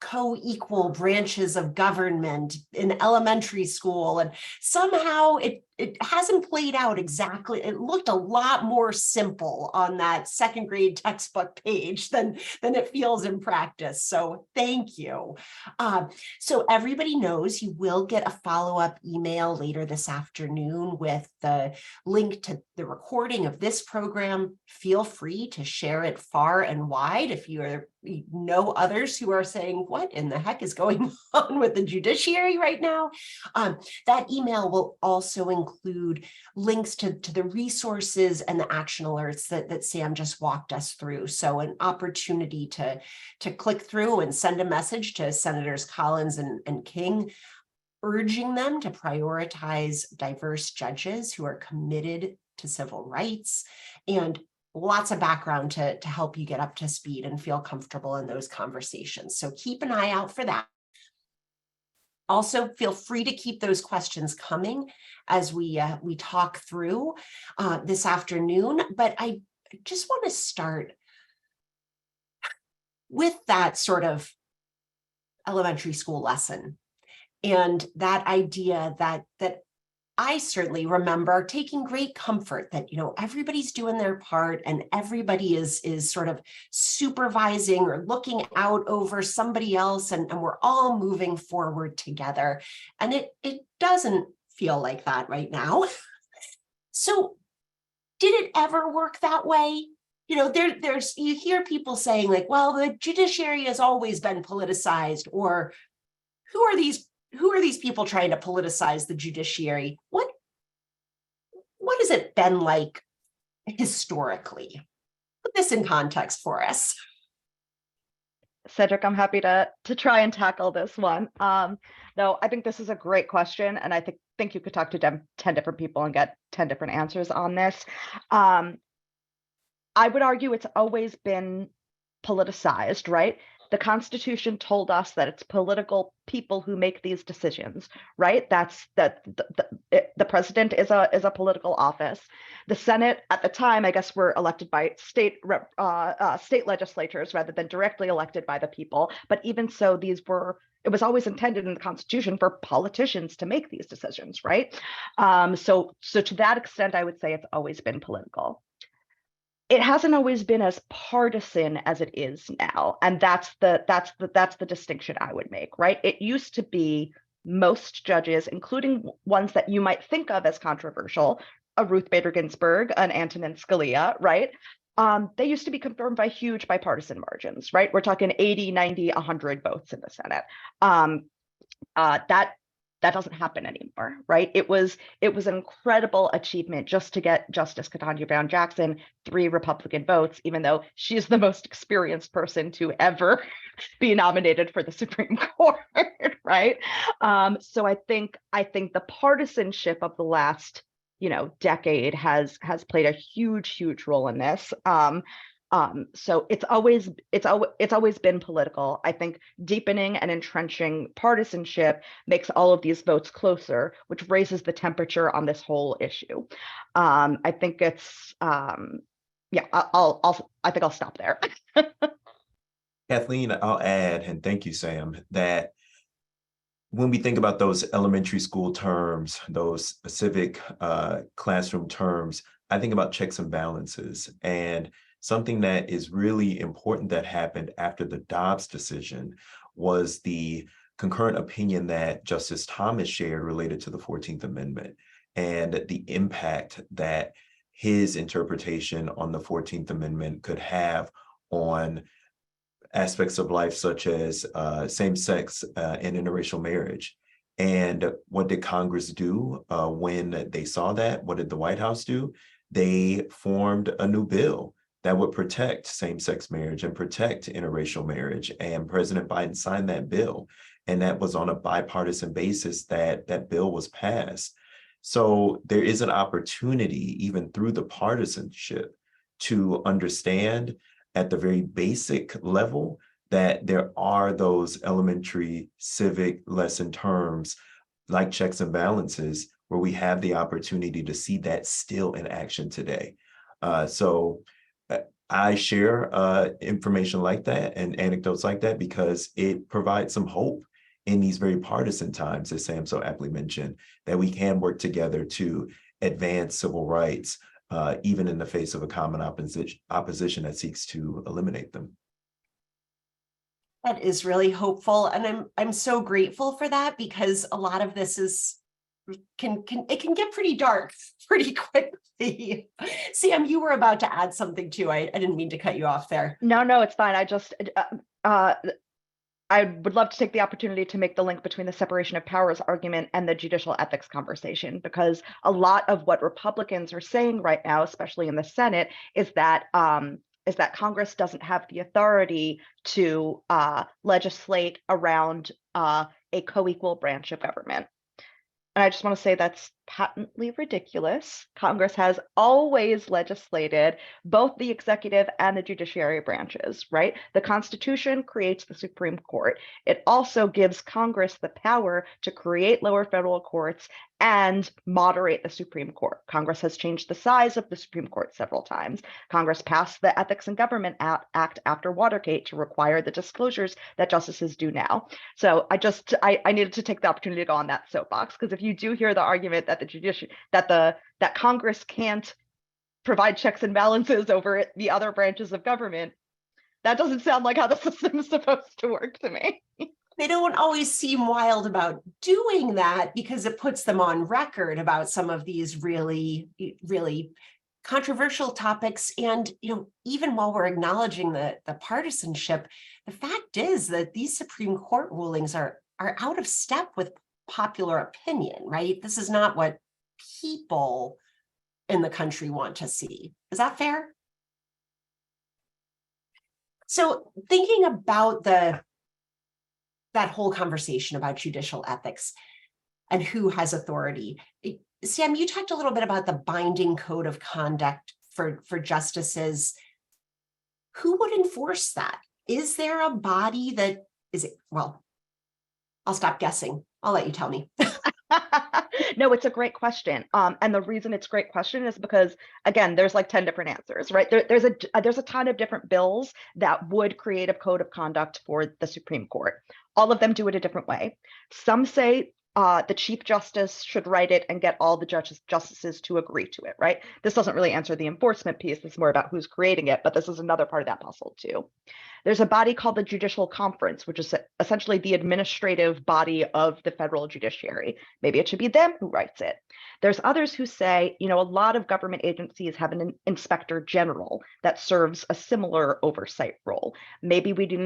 co-equal branches of government in elementary school, and somehow it hasn't played out exactly. It looked a lot more simple on that second grade textbook page than it feels in practice. So thank you. So everybody knows you will get a follow-up email later this afternoon with the link to the recording of this program. Feel free to share it far and wide if you know others who are saying, what in the heck is going on with the judiciary right now? That email will also include links to the resources and the action alerts that Sam just walked us through. So an opportunity to click through and send a message to Senators Collins and King, urging them to prioritize diverse judges who are committed to civil rights, and lots of background to help you get up to speed and feel comfortable in those conversations. So keep an eye out for that. Also, feel free to keep those questions coming as we talk through this afternoon. But I just want to start with that sort of elementary school lesson and that idea that I certainly remember taking great comfort that, everybody's doing their part and everybody is sort of supervising or looking out over somebody else, and we're all moving forward together. And it doesn't feel like that right now. So did it ever work that way? You hear people saying like, well, the judiciary has always been politicized, or who are these people trying to politicize the judiciary? What has it been like historically? Put this in context for us. Cedric, I'm happy to try and tackle this one. No, I think this is a great question, and I think you could talk to 10 different people and get 10 different answers on this. I would argue it's always been politicized, right? The Constitution told us that it's political people who make these decisions, right? That's the president is a political office. The Senate at the time, I guess, were elected by state legislatures rather than directly elected by the people. But even so, it was always intended in the Constitution for politicians to make these decisions, right? So to that extent, I would say it's always been political. It hasn't always been as partisan as it is now, and that's the distinction I would make, right? It used to be most judges, including ones that you might think of as controversial, a Ruth Bader Ginsburg, an Antonin Scalia, right? They used to be confirmed by huge bipartisan margins, right? We're talking 80, 90, 100 votes in the Senate. That doesn't happen anymore, right? It was an incredible achievement just to get Justice Ketanji Brown Jackson 3 Republican votes, even though she's the most experienced person to ever be nominated for the Supreme Court, right? So I think the partisanship of the last decade has played a huge role in this. So it's always been political. I think deepening and entrenching partisanship makes all of these votes closer, which raises the temperature on this whole issue. I think it's I think I'll stop there. Kathleen, I'll add, and thank you, Sam, that when we think about those elementary school terms, those civic classroom terms, I think about checks and balances. And something that is really important that happened after the Dobbs decision was the concurrent opinion that Justice Thomas shared related to the 14th Amendment and the impact that his interpretation on the 14th Amendment could have on aspects of life, such as same-sex and interracial marriage. And what did Congress do when they saw that? What did the White House do? They formed a new bill that would protect same-sex marriage and protect interracial marriage. And President Biden signed that bill. And that was on a bipartisan basis that that bill was passed. So there is an opportunity, even through the partisanship, to understand at the very basic level that there are those elementary civic lesson terms like checks and balances where we have the opportunity to see that still in action today. So I share information like that and anecdotes like that because it provides some hope in these very partisan times, as Sam so aptly mentioned, that we can work together to advance civil rights, even in the face of a common opposition that seeks to eliminate them. That is really hopeful, and I'm so grateful for that, because a lot of this is can get pretty dark pretty quickly. Sam, you were about to add something too. I didn't mean to cut you off there. No, it's fine. I just I would love to take the opportunity to make the link between the separation of powers argument and the judicial ethics conversation, because a lot of what Republicans are saying right now, especially in the Senate, is that Congress doesn't have the authority to legislate around a co-equal branch of government. And I just want to say that's patently ridiculous. Congress has always legislated both the executive and the judiciary branches, right? The Constitution creates the Supreme Court. It also gives Congress the power to create lower federal courts and moderate the Supreme Court. Congress has changed the size of the Supreme Court several times. Congress passed the Ethics in Government Act after Watergate to require the disclosures that justices do now. So I needed to take the opportunity to go on that soapbox, because if you do hear the argument that that Congress can't provide checks and balances over the other branches of government, that doesn't sound like how the system is supposed to work to me. They don't always seem wild about doing that because it puts them on record about some of these really, really controversial topics. And, even while we're acknowledging the partisanship, the fact is that these Supreme Court rulings are out of step with popular opinion, right? This is not what people in the country want to see. Is that fair? So thinking about that whole conversation about judicial ethics and who has authority, Sam, you talked a little bit about the binding code of conduct for justices. Who would enforce that? Is there a body that is it? Well, I'll stop guessing. I'll let you tell me. No, it's a great question. And the reason it's a great question is because, again, there's like 10 different answers, right? There's a ton of different bills that would create a code of conduct for the Supreme Court. All of them do it a different way. Some say the Chief Justice should write it and get all the justices to agree to it, right? This doesn't really answer the enforcement piece. It's more about who's creating it, but this is another part of that puzzle too. There's a body called the Judicial Conference, which is essentially the administrative body of the federal judiciary. Maybe it should be them who writes it. There's others who say, a lot of government agencies have an inspector general that serves a similar oversight role. Maybe we do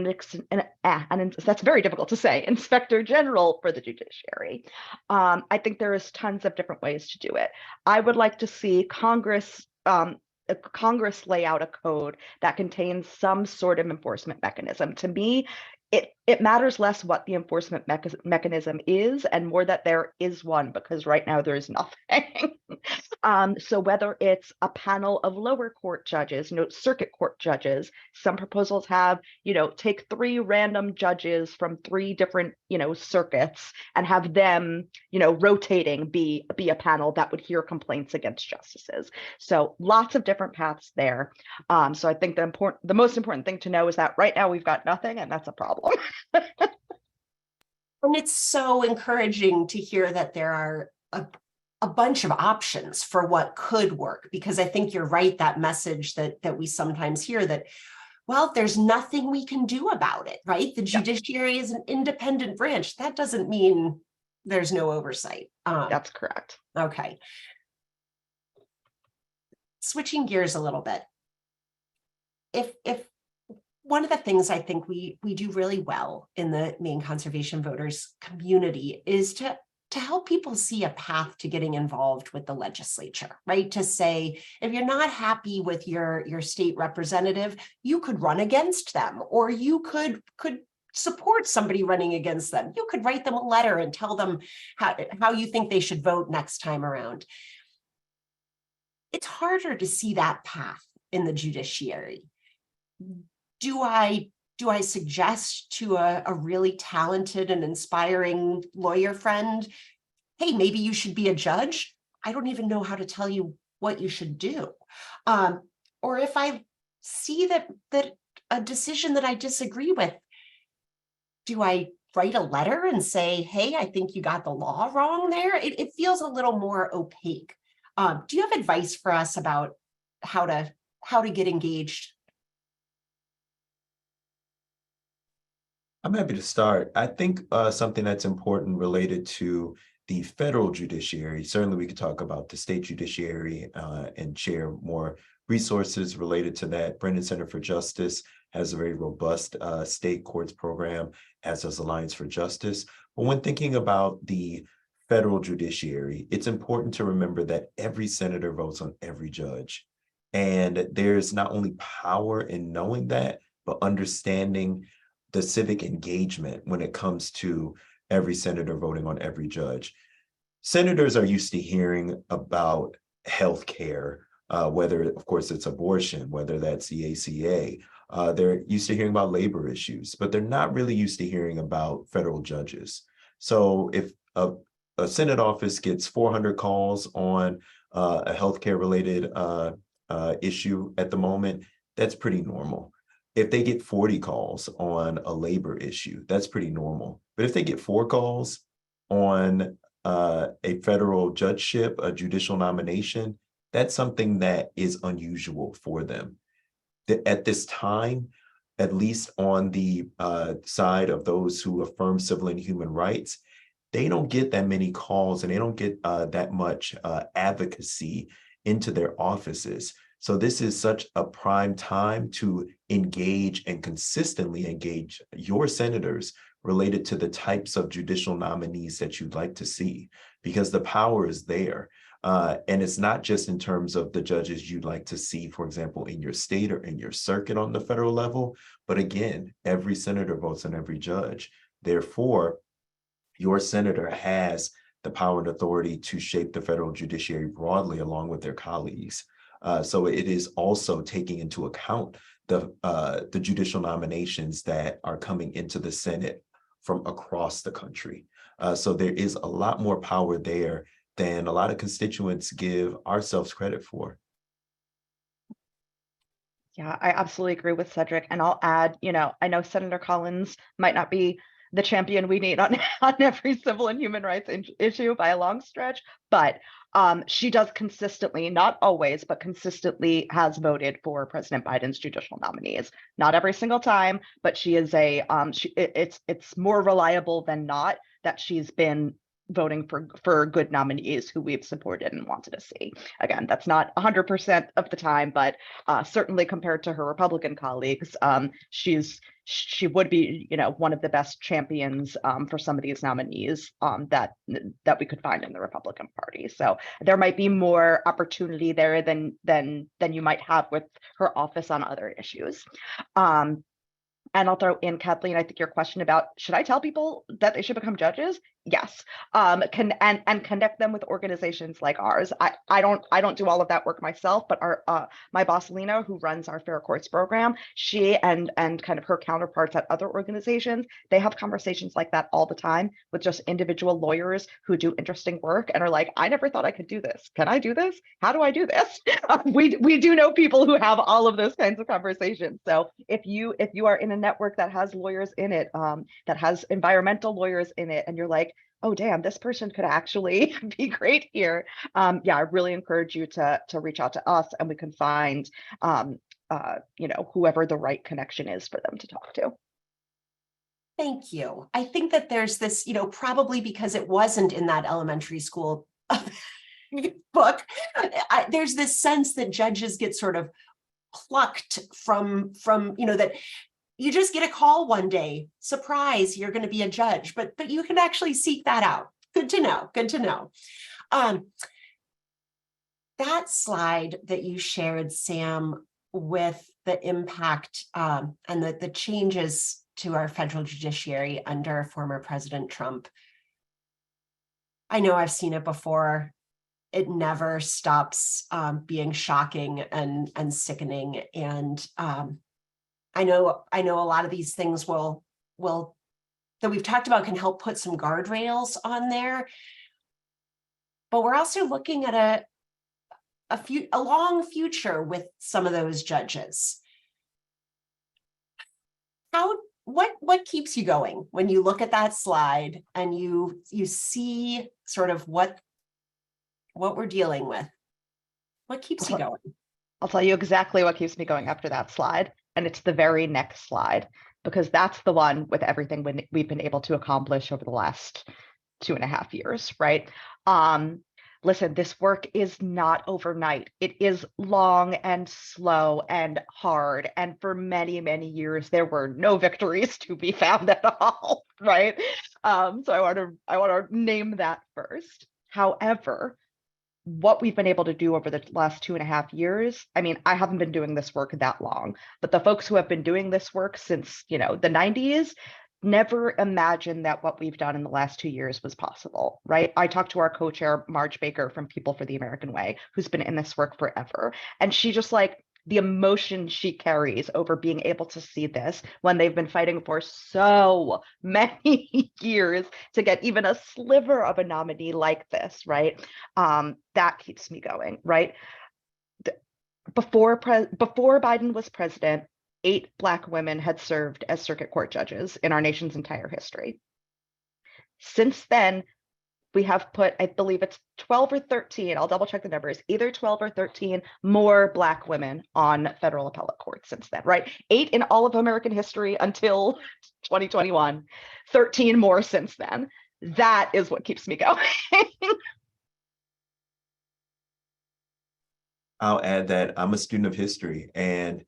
and that's very difficult to say, inspector general for the judiciary. I think there is tons of different ways to do it. I would like to see Congress lay out a code that contains some sort of enforcement mechanism. To me, it matters less what the enforcement mechanism is and more that there is one, because right now there is nothing. So whether it's a panel of lower court judges, circuit court judges, some proposals have, take 3 random judges from 3 different, circuits and have them, rotating be a panel that would hear complaints against justices. So lots of different paths there. So I think the most important thing to know is that right now we've got nothing, and that's a problem. And it's so encouraging to hear that there are a bunch of options for what could work, because I think you're right, that message that we sometimes hear that, well, there's nothing we can do about it, right? The judiciary is an independent branch. That doesn't mean there's no oversight. That's correct. Okay. Switching gears a little bit. If one of the things I think we do really well in the Maine conservation voters community is to help people see a path to getting involved with the legislature, right? To say, if you're not happy with your state representative, you could run against them, or you could support somebody running against them. You could write them a letter and tell them how you think they should vote next time around. It's harder to see that path in the judiciary. Do I suggest to a really talented and inspiring lawyer friend, hey, maybe you should be a judge? I don't even know how to tell you what you should do. Or if I see that a decision that I disagree with, do I write a letter and say, hey, I think you got the law wrong there? It feels a little more opaque. Do you have advice for us about how to get engaged? I'm happy to start. I think something that's important related to the federal judiciary, certainly we could talk about the state judiciary and share more resources related to that. Brennan Center for Justice has a very robust state courts program, as does Alliance for Justice. But when thinking about the federal judiciary, it's important to remember that every senator votes on every judge. And there's not only power in knowing that, but understanding the civic engagement when it comes to every senator voting on every judge. Senators are used to hearing about health care, whether, of course, it's abortion, whether that's the ACA. They're used to hearing about labor issues, but they're not really used to hearing about federal judges. So if a Senate office gets 400 calls on a healthcare related issue at the moment, that's pretty normal. If they get 40 calls on a labor issue, that's pretty normal. But if they get 4 calls on a federal judgeship, a judicial nomination, that's something that is unusual for them. At this time, at least on the side of those who affirm civil and human rights, they don't get that many calls and they don't get that much advocacy into their offices. So this is such a prime time to engage and consistently engage your senators related to the types of judicial nominees that you'd like to see, because the power is there. And it's not just in terms of the judges you'd like to see, for example, in your state or in your circuit on the federal level, but again, every senator votes on every judge. Therefore, your senator has the power and authority to shape the federal judiciary broadly along with their colleagues. So it is also taking into account the judicial nominations that are coming into the Senate from across the country. So there is a lot more power there than a lot of constituents give ourselves credit for. Yeah, I absolutely agree with Cedric. And I'll add, I know Senator Collins might not be the champion we need on every civil and human rights issue by a long stretch, but she does consistently, not always, but consistently has voted for President Biden's judicial nominees. Not every single time, but she is it's more reliable than not that she's been voting for good nominees who we've supported and wanted to see. Again, that's not 100% of the time, but certainly compared to her Republican colleagues, she would be, one of the best champions for some of these nominees that we could find in the Republican Party. So there might be more opportunity there than you might have with her office on other issues. And I'll throw in, Kathleen, I think your question about, should I tell people that they should become judges? Yes, and connect them with organizations like ours. I don't do all of that work myself, but our my boss Lena, who runs our Fair Courts program, she and kind of her counterparts at other organizations, they have conversations like that all the time with just individual lawyers who do interesting work and are like, I never thought I could do this. Can I do this? How do I do this? We do know people who have all of those kinds of conversations. So if you are in a network that has lawyers in it, that has environmental lawyers in it, and you're like, oh damn, this person could actually be great here. Yeah, I really encourage you to reach out to us, and we can find whoever the right connection is for them to talk to. Thank you. I think that there's this, probably because it wasn't in that elementary school book, there's this sense that judges get sort of plucked from that you just get a call one day, surprise, you're going to be a judge, but you can actually seek that out. Good to know. Good to know. That slide that you shared, Sam, with the impact and the changes to our federal judiciary under former President Trump. I know I've seen it before. It never stops being shocking and sickening. And I know a lot of these things will that we've talked about can help put some guardrails on there. But we're also looking at a long future with some of those judges. What keeps you going when you look at that slide and you see sort of what we're dealing with? What keeps you going? I'll tell you exactly what keeps me going after that slide. And it's the very next slide, because that's the one with everything we've been able to accomplish over the last 2.5 years, right? Listen, this work is not overnight. It is long and slow and hard. And for many, many years, there were no victories to be found at all, right? So I want to name that first. However, what we've been able to do over the last 2.5 years, I mean, I haven't been doing this work that long, but the folks who have been doing this work since, the 90s, never imagined that what we've done in the last 2 years was possible, right? I talked to our co-chair, Marge Baker from People for the American Way, who's been in this work forever. And she just the emotion she carries over being able to see this when they've been fighting for so many years to get even a sliver of a nominee like this, right? That keeps me going, right? Before Biden was president, 8 Black women had served as circuit court judges in our nation's entire history. Since then, we have put, I believe it's 12 or 13, I'll double check the numbers, either 12 or 13 more Black women on federal appellate courts since then, right? 8 in all of American history until 2021, 13 more since then. That is what keeps me going. I'll add that I'm a student of history, and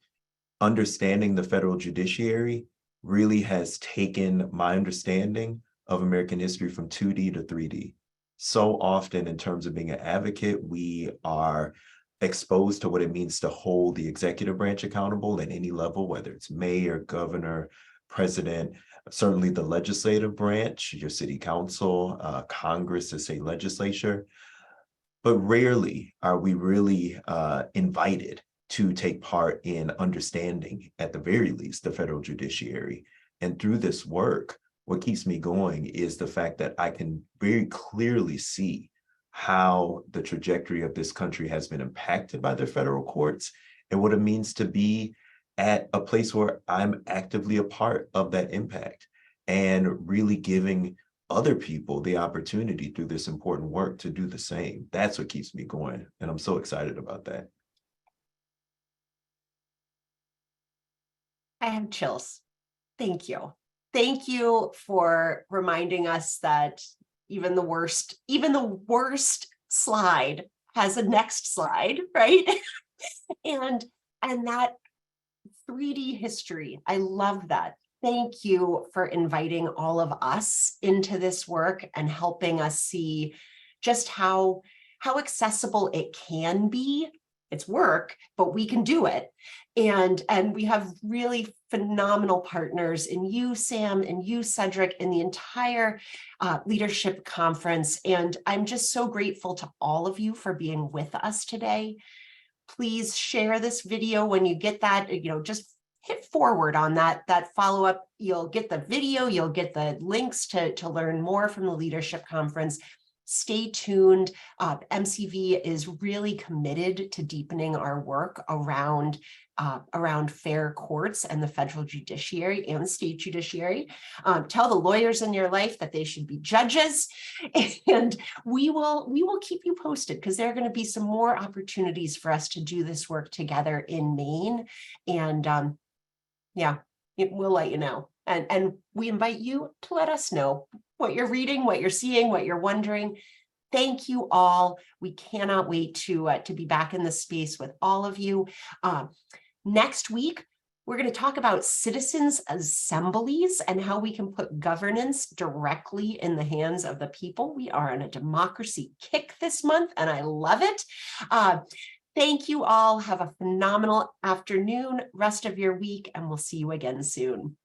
understanding the federal judiciary really has taken my understanding of American history from 2D to 3D. So often in terms of being an advocate, we are exposed to what it means to hold the executive branch accountable at any level, whether it's mayor, governor, president, certainly the legislative branch, your city council, Congress, the state legislature. But rarely are we really invited to take part in understanding, at the very least, the federal judiciary. And through this work, what keeps me going is the fact that I can very clearly see how the trajectory of this country has been impacted by the federal courts and what it means to be at a place where I'm actively a part of that impact and really giving other people the opportunity through this important work to do the same. That's what keeps me going. And I'm so excited about that. I have chills. Thank you. Thank you for reminding us that even the worst slide has a next slide, right? and that 3D history, I love that. Thank you for inviting all of us into this work and helping us see just how accessible it can be it's work, but we can do it. And we have really phenomenal partners in you, Sam, and you, Cedric, and the entire leadership conference. And I'm just so grateful to all of you for being with us today. Please share this video when you get that, just hit forward on that follow-up. You'll get the video, you'll get the links to learn more from the leadership conference. Stay tuned. MCV is really committed to deepening our work around fair courts and the federal judiciary and the state judiciary. Tell the lawyers in your life that they should be judges, and we will keep you posted, because there are going to be some more opportunities for us to do this work together in Maine. And we'll let you know. And we invite you to let us know what you're reading, what you're seeing, what you're wondering. Thank you all. We cannot wait to be back in this space with all of you. Next week, we're going to talk about citizens' assemblies and how we can put governance directly in the hands of the people. We are on a democracy kick this month, and I love it. Thank you all. Have a phenomenal afternoon, rest of your week, and we'll see you again soon.